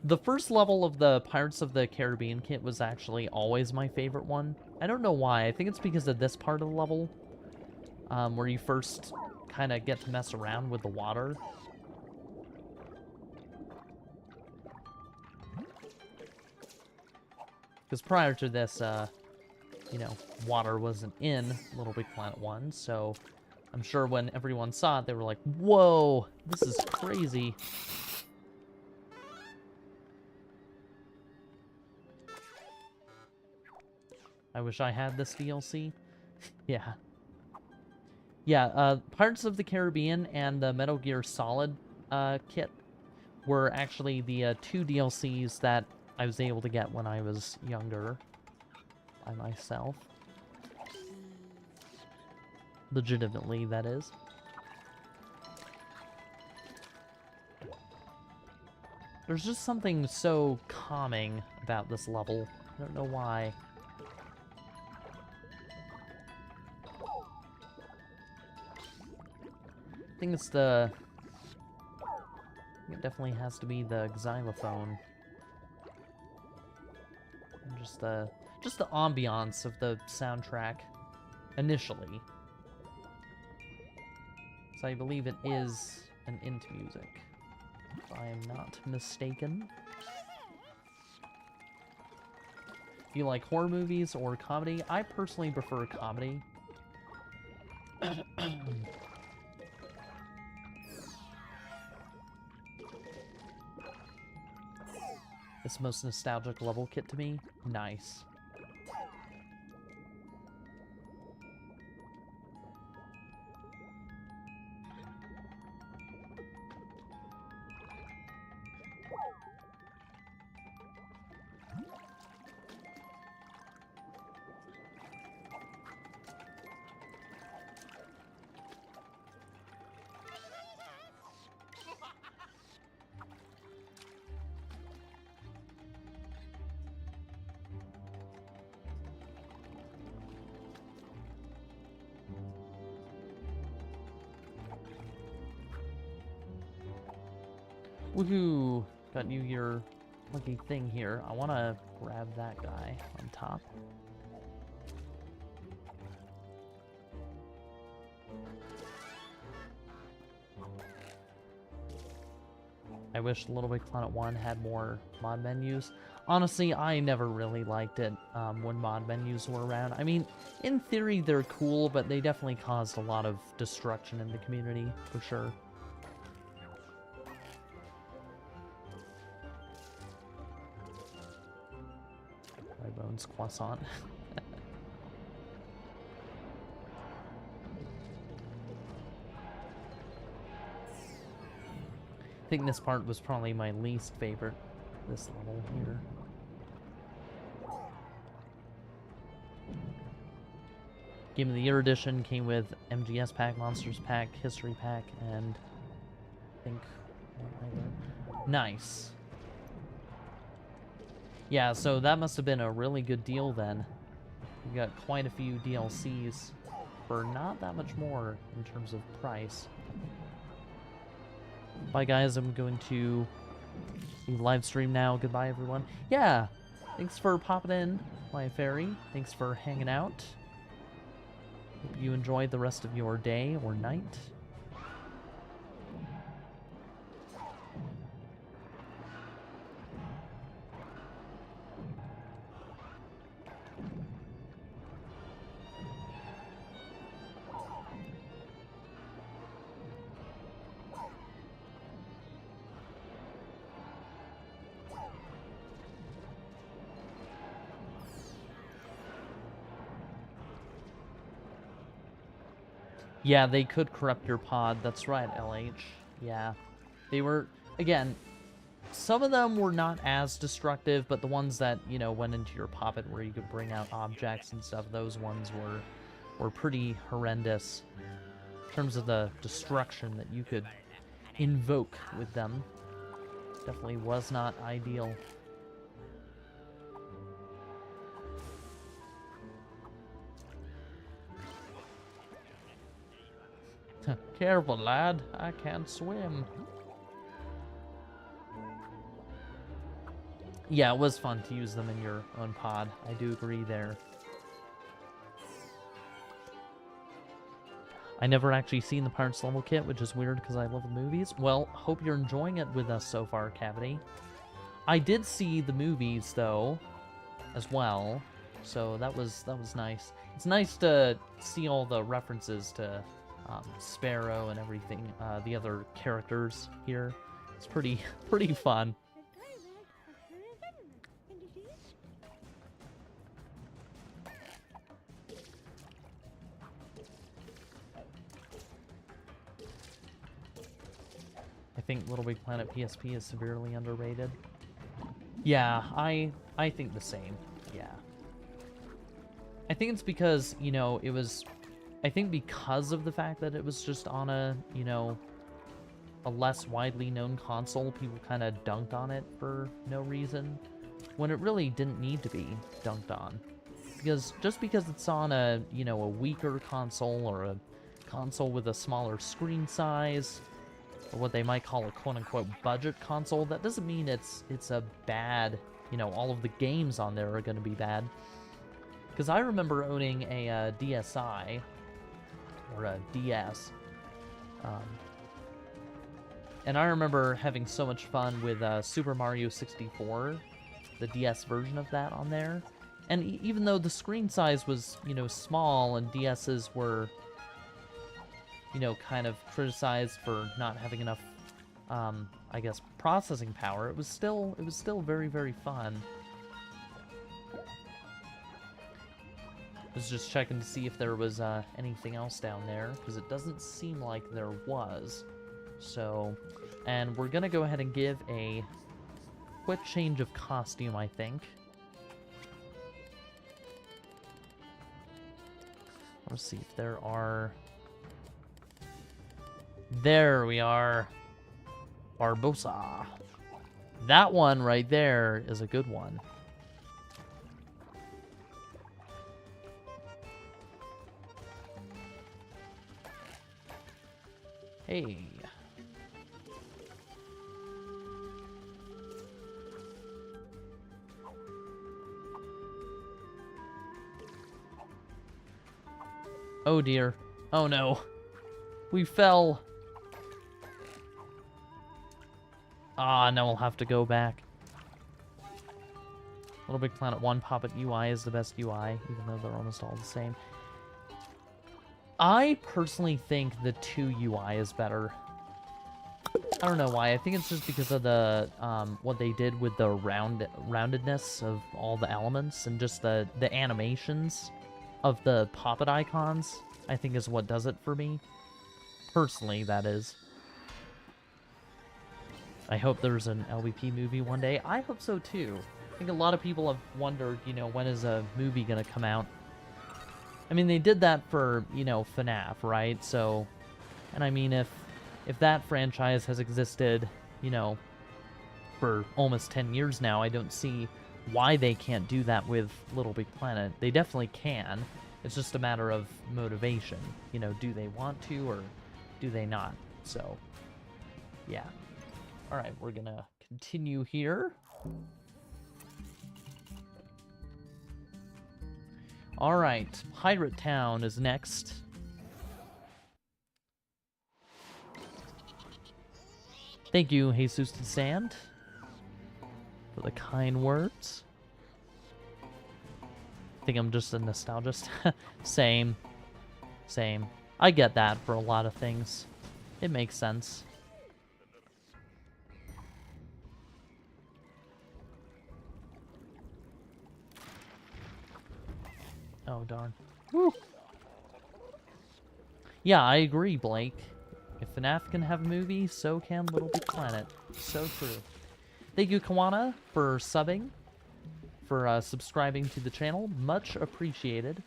The first level of the Pirates of the Caribbean kit was actually always my favorite one. I don't know why. I think it's because of this part of the level, where you first kind of get to mess around with the water. Because prior to this, you know, water wasn't in Little Big Planet 1, so I'm sure when everyone saw it, they were like, whoa, this is crazy. I wish I had this DLC. Yeah. Yeah, Pirates of the Caribbean and the Metal Gear Solid kit were actually the two DLCs that I was able to get when I was younger by myself. Legitimately, that is. There's just something so calming about this level. I don't know why. I think it's the... it definitely has to be the xylophone. And just the ambiance of the soundtrack initially. So I believe it is an int music, if I am not mistaken. Do you like horror movies or comedy? I personally prefer comedy. It's the most nostalgic level kit to me. Nice. Woohoo! Got you your lucky thing here. I want to grab that guy on top. I wish LittleBigPlanet 1 had more mod menus. Honestly, I never really liked it when mod menus were around. I mean, in theory, they're cool, but they definitely caused a lot of destruction in the community, for sure. My bones croissant. I think this part was probably my least favorite, this level here. Game of the Year edition came with MGS pack, Monsters pack, History pack, and I think nice. Yeah, so that must have been a really good deal then. We got quite a few DLCs for not that much more in terms of price. Bye guys, I'm going to live stream now. Goodbye everyone. Yeah, thanks for popping in, my fairy. Thanks for hanging out. Hope you enjoy the rest of your day or night. Yeah, they could corrupt your pod. That's right, LH. Yeah. They were, again, some of them were not as destructive, but the ones that, you know, went into your poppet where you could bring out objects and stuff, those ones were pretty horrendous in terms of the destruction that you could invoke with them. Definitely was not ideal. Careful, lad. I can't swim. Yeah, it was fun to use them in your own pod. I do agree there. I never actually seen the Pirates level kit, which is weird because I love the movies. Well, hope you're enjoying it with us so far, Cavity. I did see the movies, though, as well. So that was nice. It's nice to see all the references to Sparrow and everything, the other characters here. It's pretty fun. I think LittleBigPlanet PSP is severely underrated. Yeah, I think the same. Yeah. I think it's because, you know, it was... I think because of the fact that it was just on a, you know, a less widely known console, people kind of dunked on it for no reason, when it really didn't need to be dunked on. Because just because it's on a, you know, a weaker console or a console with a smaller screen size, or what they might call a quote-unquote budget console, that doesn't mean it's a bad, you know, all of the games on there are going to be bad. Because I remember owning a DSi, or a DS, and I remember having so much fun with Super Mario 64, the DS version of that on there. And even though the screen size was, you know, small and DSs were, you know, kind of criticized for not having enough, I guess, processing power, it was still very, very fun. I was just checking to see if there was anything else down there, because it doesn't seem like there was. So, and we're gonna go ahead and give a quick change of costume, I think. Let's see if there are... There we are. Barbosa. That one right there is a good one. Hey. Oh dear. Oh no. We fell. Ah, now we'll have to go back. LittleBigPlanet 1 Poppet UI is the best UI, even though they're almost all the same. I personally think the 2 UI is better. I don't know why. I think it's just because of the what they did with the roundedness of all the elements and just the animations of the Poppet icons, I think is what does it for me. Personally, that is. I hope there's an LVP movie one day. I hope so too. I think a lot of people have wondered, you know, when is a movie gonna come out? I mean, they did that for, you know, FNAF, right? So, and I mean, if that franchise has existed, you know, for almost 10 years now, I don't see why they can't do that with LittleBigPlanet. They definitely can. It's just a matter of motivation. You know, do they want to or do they not? So, yeah. All right, we're gonna continue here. All right, Pirate Town is next. Thank you, Jesus to Sand, for the kind words. I think I'm just a nostalgist. Same. Same. I get that for a lot of things. It makes sense. Oh, darn. Woo. Yeah, I agree, Blake. If FNAF can have a movie, so can LittleBigPlanet. So true. Thank you, Kawana, for subbing, for subscribing to the channel. Much appreciated.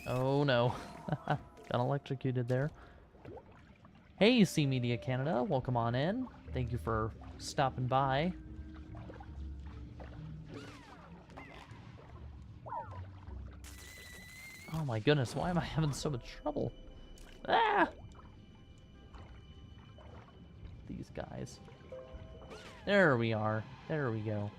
Oh no. Got electrocuted there. Hey, C Media Canada, welcome on in. Thank you for stopping by. Oh my goodness, why am I having so much trouble? Ah! These guys. There we are. There we go.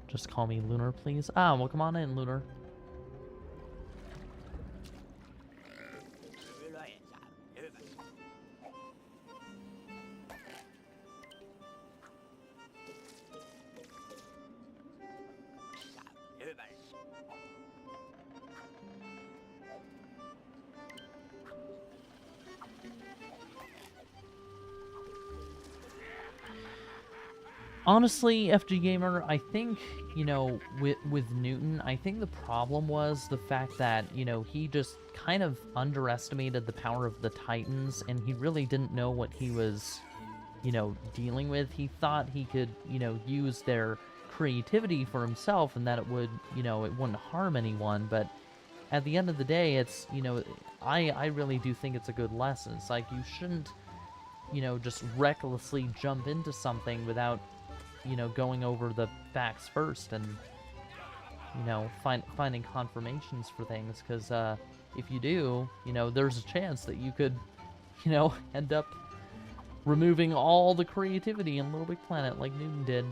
Just call me Lunar, please. Ah, well, come on in, Lunar. Honestly, FG Gamer, I think, you know, with Newton, I think the problem was the fact that, you know, he just kind of underestimated the power of the Titans, and he really didn't know what he was, you know, dealing with. He thought he could, you know, use their creativity for himself and that it would, you know, it wouldn't harm anyone, but at the end of the day, it's, you know, I really do think it's a good lesson. It's like, you shouldn't, you know, just recklessly jump into something without, you know, going over the facts first and, you know, finding confirmations for things, because if you do, you know, there's a chance that you could, you know, end up removing all the creativity in LittleBigPlanet like Newton did.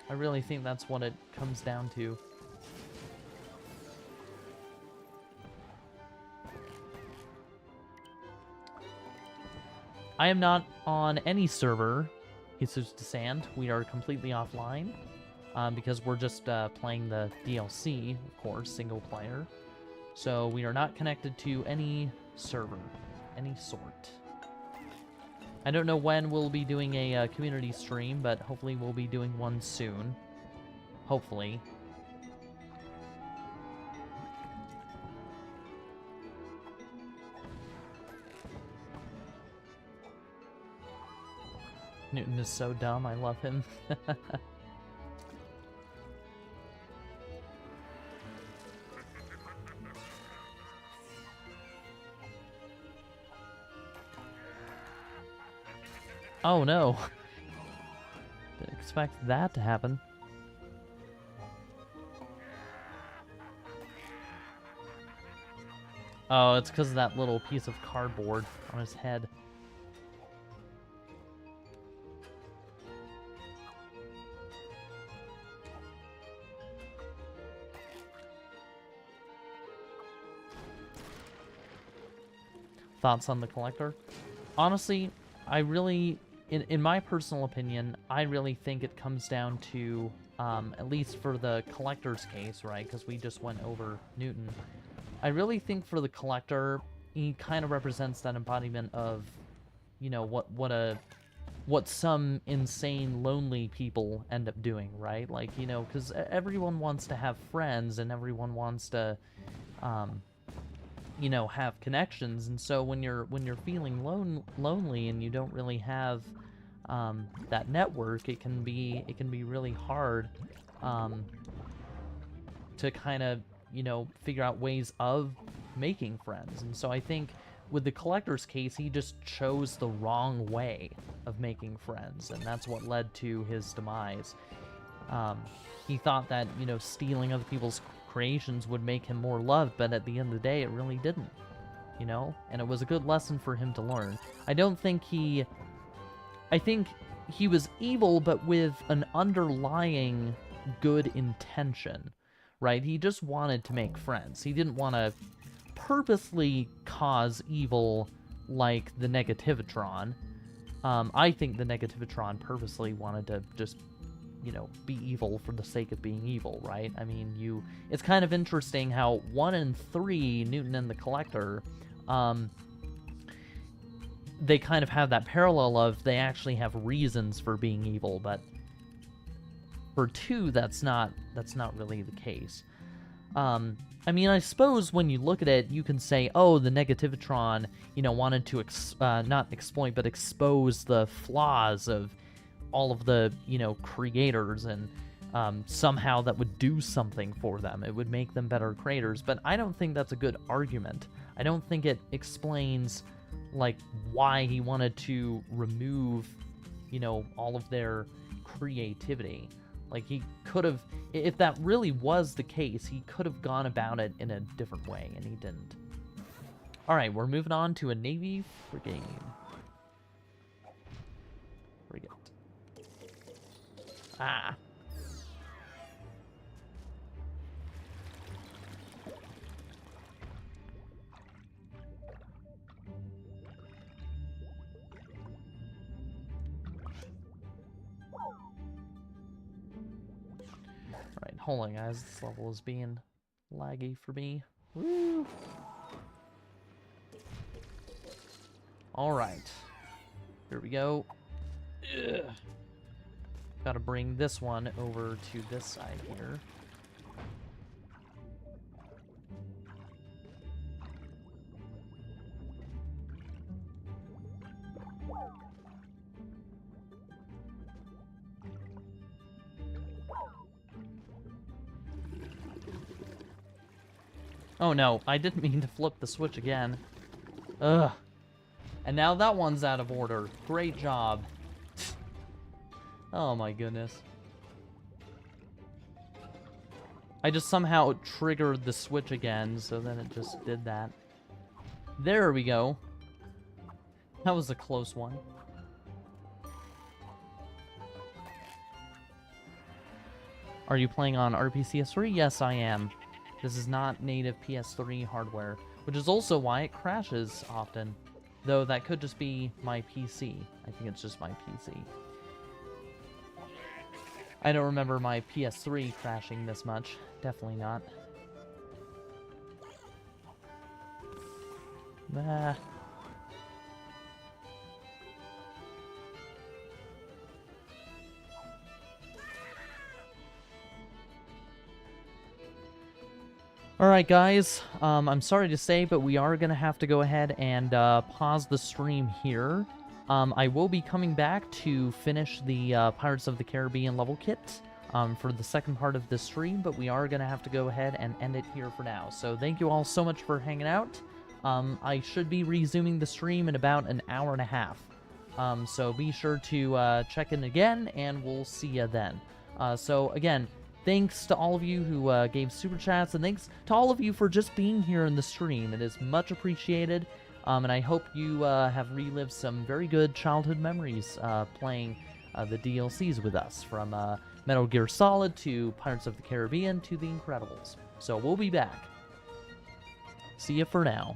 I really think that's what it comes down to. I am not on any server, Jesus Descent. We are completely offline because we're just playing the DLC, of course, single player. So we are not connected to any server, any sort. I don't know when we'll be doing a community stream, but hopefully we'll be doing one soon. Hopefully. Newton is so dumb, I love him. Oh no. Didn't expect that to happen. Oh, it's because of that little piece of cardboard on his head. Thoughts on the collector? Honestly, I really, in my personal opinion, I really think it comes down to, at least for the collector's case, right? Because we just went over Newton. I really think for the collector, he kind of represents that embodiment of, you know, what some insane, lonely people end up doing, right? Like, you know, because everyone wants to have friends and everyone wants to, you know, have connections, and so when you're feeling lonely and you don't really have that network, it can be really hard to kind of, you know, figure out ways of making friends. And so I think with the collector's case, he just chose the wrong way of making friends, and that's what led to his demise. He thought that, you know, stealing other people's creations would make him more loved, but at the end of the day, it really didn't, you know? And it was a good lesson for him to learn. I think he was evil, but with an underlying good intention, right? He just wanted to make friends. He didn't want to purposely cause evil like the Negativitron. I think the Negativitron purposely wanted to just, you know, be evil for the sake of being evil, right? I mean, it's kind of interesting how 1 and 3, Newton and the Collector, they kind of have that parallel of they actually have reasons for being evil, but for 2, that's not really the case. I mean, I suppose when you look at it, you can say, oh, the Negativitron, you know, wanted to not exploit, but expose the flaws of all of the, you know, creators, and somehow that would do something for them. It would make them better creators, but I don't think that's a good argument. I don't think it explains, like, why he wanted to remove, you know, all of their creativity. Like, he could have, if that really was the case, he could have gone about it in a different way, and he didn't. Alright, we're moving on to a Navy frigate. Ah. Alright, hold on, guys. This level is being laggy for me. Woo! Alright. Here we go. Ugh. Gotta bring this one over to this side here. Oh no, I didn't mean to flip the switch again. Ugh. And now that one's out of order. Great job. Oh my goodness. I just somehow triggered the switch again, so then it just did that. There we go. That was a close one. Are you playing on RPCS3? Yes, I am. This is not native PS3 hardware, which is also why it crashes often. Though that could just be my PC. I think it's just my PC. I don't remember my PS3 crashing this much. Definitely not. Ah. Alright guys, I'm sorry to say, but we are going to have to go ahead and pause the stream here. I will be coming back to finish the Pirates of the Caribbean level kit for the second part of this stream, but we are going to have to go ahead and end it here for now. So thank you all so much for hanging out. I should be resuming the stream in about an hour and a half. So be sure to check in again, and we'll see you then. So again, thanks to all of you who gave super chats, and thanks to all of you for just being here in the stream. It is much appreciated, and I hope you have relived some very good childhood memories playing the DLCs with us, from Metal Gear Solid to Pirates of the Caribbean to The Incredibles. So we'll be back. See you for now.